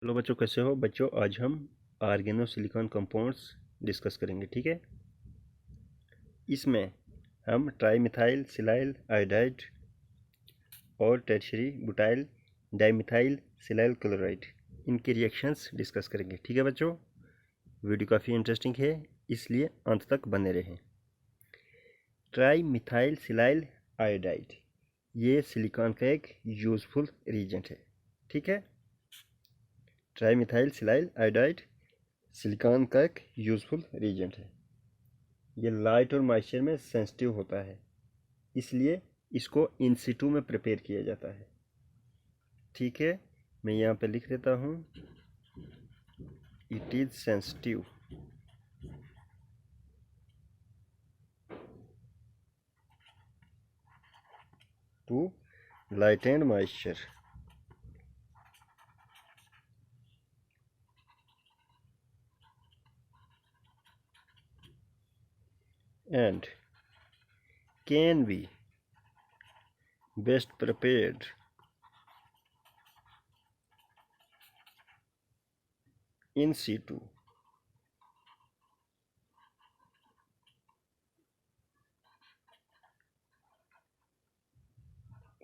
Hello बच्चों, कैसे हो बच्चों। आज हम ऑर्गेनो सिलिकॉन कंपाउंड्स डिस्कस करेंगे, ठीक है। इसमें हम ट्राईमिथाइल सिलाइल आयोडाइड और tertiary butyl dimethyl silyl chloride इनके रिएक्शंस डिस्कस करेंगे, ठीक है बच्चों। वीडियो काफ़ी इंटरेस्टिंग है, इसलिए अंत तक बने रहें। ट्राईमिथाइल सिलाइल आयोडाइड ये सिलिकॉन का एक यूज़फुल रीजेंट है, ठीक है। ट्राईमिथाइल सिलाइल आयोडाइड सिलिकॉन का एक यूज़फुल रीजेंट है। ये लाइट और मॉइस्चर में सेंसिटिव होता है, इसलिए इसको इन सिटू में प्रिपेयर किया जाता है, ठीक है। मैं यहाँ पे लिख देता हूँ, it is sensitive to light and moisture and can be best prepared in situ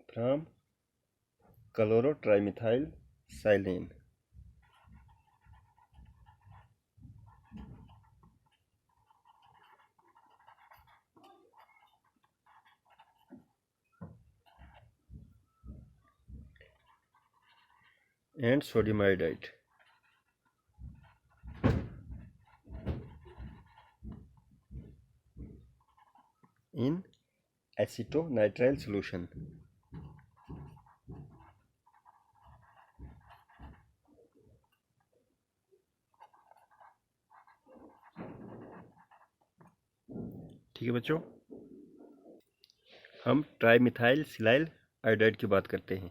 from chlorotrimethyl silane. And sodium iodide in acetonitrile solution. ठीक है बच्चों, हम ट्राईमिथाइल सिलाइल आयोडाइड की बात करते हैं।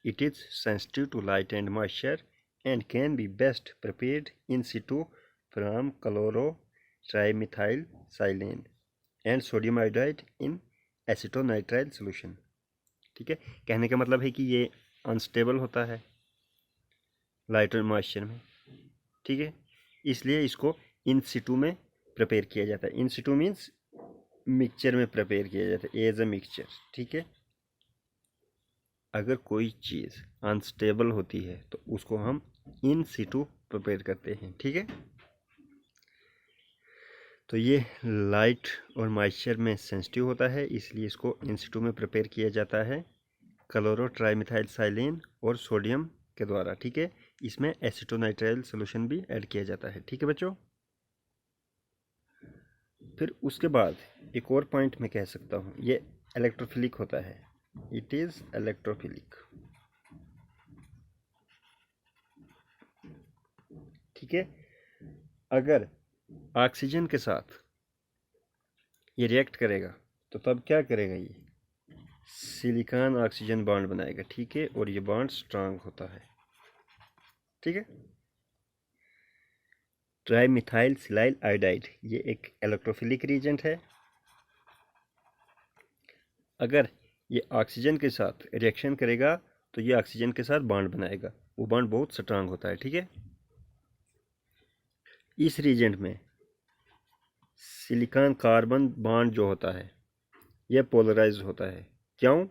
It is sensitive to light and moisture and can be best prepared in situ from chloro trimethyl silane and sodium iodide in acetonitrile solution, ठीक है। कहने का मतलब है कि ये अनस्टेबल होता है लाइट और मॉइस्चर में, ठीक है। इसलिए इसको इन सिटू में प्रिपेयर किया जाता है। इन सिटू मीन्स मिक्सचर में प्रिपेयर किया जाता है, एज अ मिक्सचर, ठीक है। अगर कोई चीज़ अनस्टेबल होती है तो उसको हम इन सिटू प्रिपेयर करते हैं, ठीक है। तो ये लाइट और मॉइस्चर में सेंसिटिव होता है, इसलिए इसको इन सिटू में प्रिपेयर किया जाता है क्लोरो ट्राईमिथाइल साइलेन और सोडियम के द्वारा, ठीक है। इसमें एसिटोनाइट्राइल सोल्यूशन भी ऐड किया जाता है, ठीक है बच्चों। फिर उसके बाद एक और पॉइंट मैं कह सकता हूँ, ये इलेक्ट्रोफिलिक होता है। इट इज़ इलेक्ट्रोफिलिक, ठीक है। अगर ऑक्सीजन के साथ ये रिएक्ट करेगा तो तब क्या करेगा, ये सिलिकॉन ऑक्सीजन बॉन्ड बनाएगा, ठीक है। और ये बॉन्ड स्ट्रांग होता है, ठीक है। ट्राईमिथाइल सिलाइल आयोडाइड ये एक इलेक्ट्रोफिलिक रीजेंट है। अगर ये ऑक्सीजन के साथ रिएक्शन करेगा तो ये ऑक्सीजन के साथ बॉन्ड बनाएगा, वो बॉन्ड बहुत स्ट्रांग होता है, ठीक है। इस रीजेंट में सिलिकॉन कार्बन बॉन्ड जो होता है यह पोलराइज होता है। क्यों?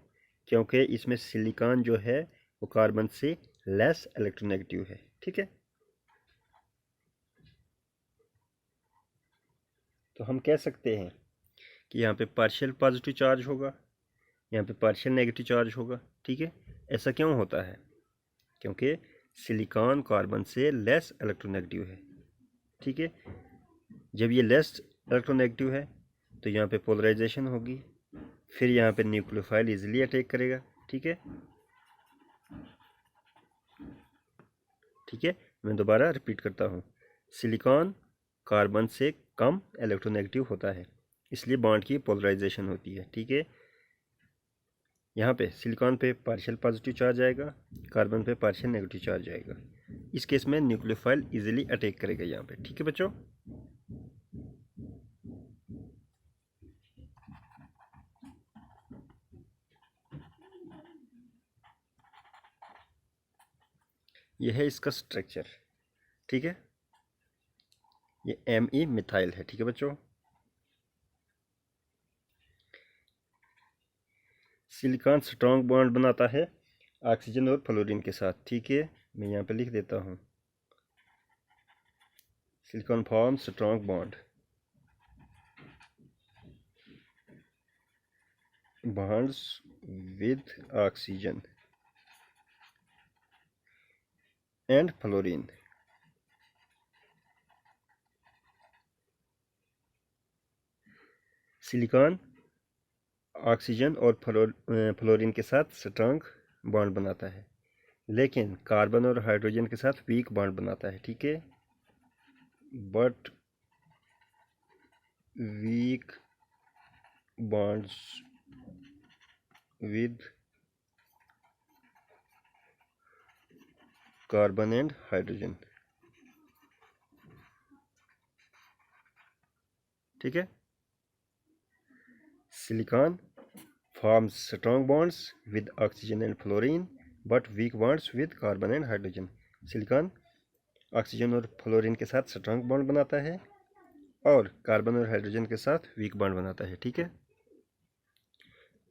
क्योंकि इसमें सिलिकॉन जो है वो कार्बन से लेस इलेक्ट्रोनेगेटिव है, ठीक है। तो हम कह सकते हैं कि यहाँ पे पार्शियल पॉजिटिव चार्ज होगा, यहाँ पे पार्शियल नेगेटिव चार्ज होगा, ठीक है। ऐसा क्यों होता है? क्योंकि सिलिकॉन कार्बन से लेस इलेक्ट्रोनेगेटिव है, ठीक है। जब ये लेस इलेक्ट्रोनेगेटिव है तो यहाँ पे पोलराइजेशन होगी, फिर यहाँ पे न्यूक्लियोफाइल इजीली अटैक करेगा, ठीक है। ठीक है, मैं दोबारा रिपीट करता हूँ, सिलिकॉन कार्बन से कम इलेक्ट्रोनेगेटिव होता है, इसलिए बॉन्ड की पोलराइजेशन होती है, ठीक है। यहाँ पे सिलिकॉन पे पार्शियल पॉजिटिव चार्ज आएगा, कार्बन पे पार्शियल नेगेटिव चार्ज आएगा। इस केस में न्यूक्लियोफाइल इजीली अटैक करेगा यहाँ पे, ठीक है बच्चों। यह है इसका स्ट्रक्चर, ठीक है। ये Me मिथाइल है, ठीक है बच्चों। सिलिकॉन स्ट्रॉन्ग बॉन्ड बनाता है ऑक्सीजन और फ्लोरीन के साथ, ठीक है। मैं यहाँ पे लिख देता हूँ, silicon form strong bond bonds with oxygen and fluorine. Silicon oxygen और फ्लोरीन के साथ स्ट्रॉन्ग बॉन्ड बनाता है, लेकिन कार्बन और हाइड्रोजन के साथ वीक बॉन्ड बनाता है, ठीक है। But weak bonds with carbon and hydrogen, ठीक है। Silicon forms strong bonds with oxygen and fluorine but weak bonds with carbon and hydrogen. Silicon oxygen और फ्लोरीन के साथ स्ट्रॉन्ग बॉन्ड बनाता है और कार्बन और हाइड्रोजन के साथ वीक बॉन्ड बनाता है, ठीक है।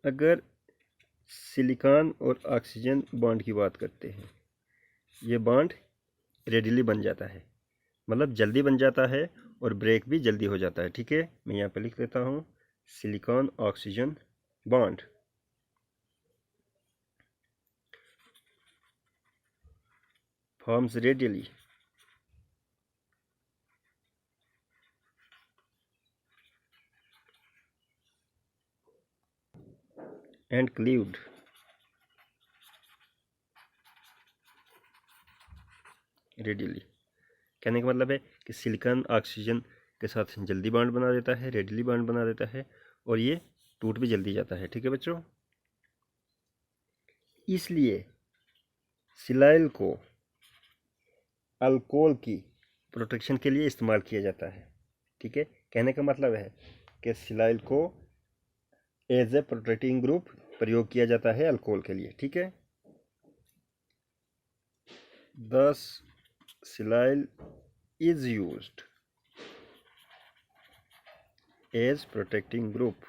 अगर सिलिकॉन और ऑक्सीजन बॉन्ड की बात करते हैं, ये बॉन्ड रेडिली बन जाता है, मतलब जल्दी बन जाता है और ब्रेक भी जल्दी हो जाता है, ठीक है। मैं यहाँ पे लिख देता हूँ, silicon oxygen bond forms readily and cleaved readily। कहने का मतलब है कि सिलिकॉन ऑक्सीजन के साथ जल्दी बॉन्ड बना देता है, रेडिली बॉन्ड बना देता है, और ये टूट भी जल्दी जाता है, ठीक है बच्चों। इसलिए सिलाइल को अल्कोहल की प्रोटेक्शन के लिए इस्तेमाल किया जाता है, ठीक है। कहने का मतलब है कि सिलाइल को एज ए प्रोटेक्टिंग ग्रुप प्रयोग किया जाता है अल्कोहल के लिए, ठीक है। दस silyl is used as protecting group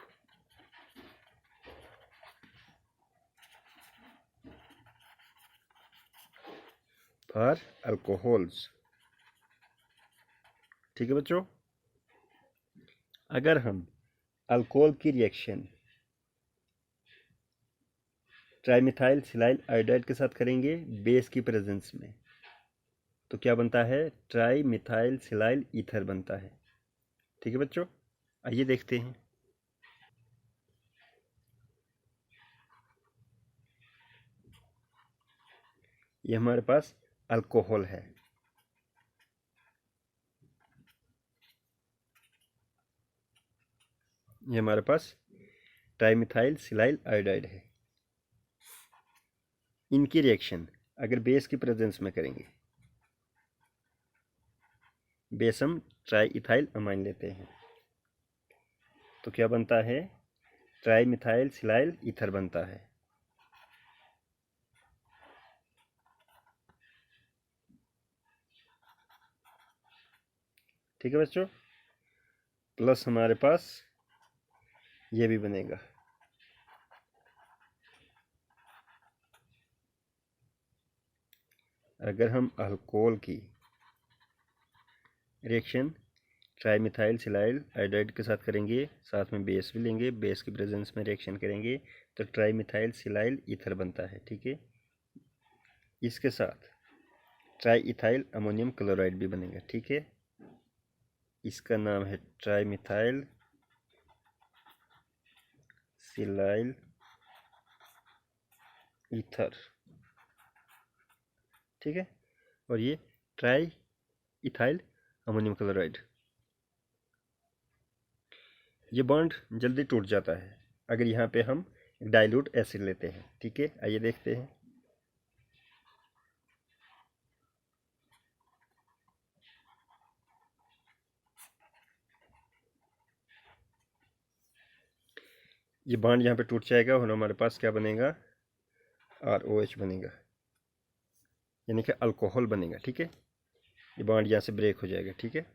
for alcohols, ठीक है बच्चों। अगर हम अल्कोहल की रिएक्शन ट्राइमिथाइल सिलाइल आयोडाइड के साथ करेंगे बेस की प्रेजेंस में, तो क्या बनता है, ट्राइमिथाइल सिलाइल ईथर बनता है, ठीक है बच्चों। आइए देखते हैं। ये हमारे पास अल्कोहल है, ये हमारे पास ट्राइमिथाइल सिलाइल आयोडाइड है। इनकी रिएक्शन अगर बेस की प्रेजेंस में करेंगे, बेस हम ट्राईइथाइल अमाइन लेते हैं, तो क्या बनता है, ट्राईमिथाइल सिलाइल ईथर बनता है, ठीक है बच्चों। प्लस हमारे पास ये भी बनेगा, अगर हम अल्कोहल की रिएक्शन ट्राईमिथाइल सिलाइल आयोडाइड के साथ करेंगे, साथ में बेस भी लेंगे, बेस की प्रेजेंस में रिएक्शन करेंगे, तो ट्राईमिथाइल सिलाइल ईथर बनता है, ठीक है। इसके साथ ट्राईइथाइल अमोनियम क्लोराइड भी बनेगा, ठीक है। इसका नाम है ट्राईमिथाइल सिलाइल ईथर, ठीक है। और ये ट्राई इथाइल अमोनियम क्लोराइड, ये बॉन्ड जल्दी टूट जाता है अगर यहाँ पे हम डाइल्यूट एसिड लेते हैं, ठीक है। आइए देखते हैं। ये बॉन्ड यहाँ पे टूट जाएगा और हमारे पास क्या बनेगा, ROH बनेगा, यानी कि अल्कोहल बनेगा। ठीक है, ये बॉन्ड यहाँ से ब्रेक हो जाएगा। ठीक है,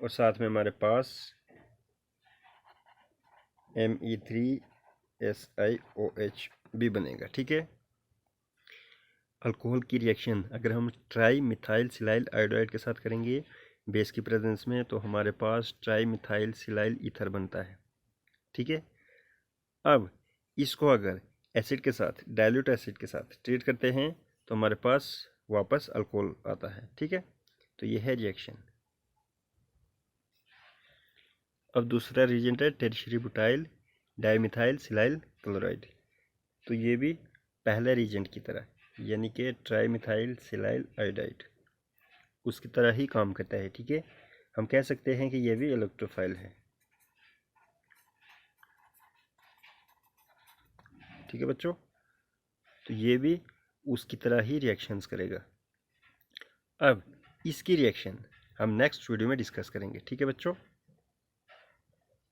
और साथ में हमारे पास Me3SiOH भी बनेगा। ठीक है, अल्कोहल की रिएक्शन अगर हम ट्राई मिथाइल सिलाइल आयोडाइड के साथ करेंगे बेस की प्रेजेंस में, तो हमारे पास ट्राई मिथाइल सिलाइल ईथर बनता है। ठीक है, अब इसको अगर एसिड के साथ, डाइल्यूट एसिड के साथ ट्रीट करते हैं तो हमारे पास वापस अल्कोहल आता है। ठीक है, तो ये है रिएक्शन। अब दूसरा रिएजेंट है tertiary butyl dimethyl silyl chloride. तो ये भी पहले रिएजेंट की तरह, यानी कि ट्राईमिथाइल सिलाइल आयोडाइड, उसकी तरह ही काम करता है। ठीक है, हम कह सकते हैं कि ये भी इलेक्ट्रोफाइल है। ठीक है बच्चों, तो ये भी उसकी तरह ही रिएक्शंस करेगा। अब इसकी रिएक्शन हम नेक्स्ट वीडियो में डिस्कस करेंगे। ठीक है बच्चों।